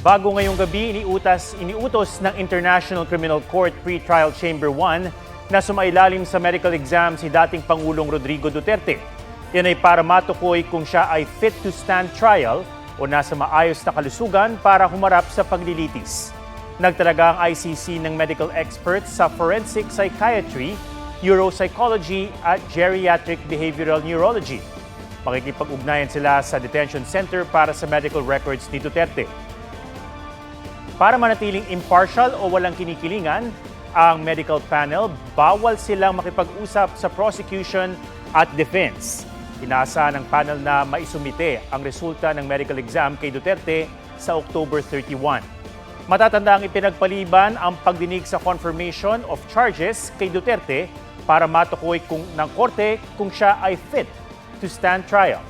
Bago ngayong gabi, iniutos ng International Criminal Court Pre-Trial Chamber 1 na sumailalim sa medical exam si dating Pangulong Rodrigo Duterte. Yan ay para matukoy kung siya ay fit to stand trial o nasa maayos na kalusugan para humarap sa paglilitis. Nagtalaga ang ICC ng medical experts sa forensic psychiatry, neuropsychology at geriatric behavioral neurology. Makikipag-ugnayan sila sa detention center para sa medical records ni Duterte. Para manatiling impartial o walang kinikilingan, ang medical panel, bawal silang makipag-usap sa prosecution at defense. Inaasahan ng panel na maisumite ang resulta ng medical exam kay Duterte sa October 31. Matatanda ang ipinagpaliban ang pagdinig sa confirmation of charges kay Duterte para matukoy ng korte kung siya ay fit to stand trial.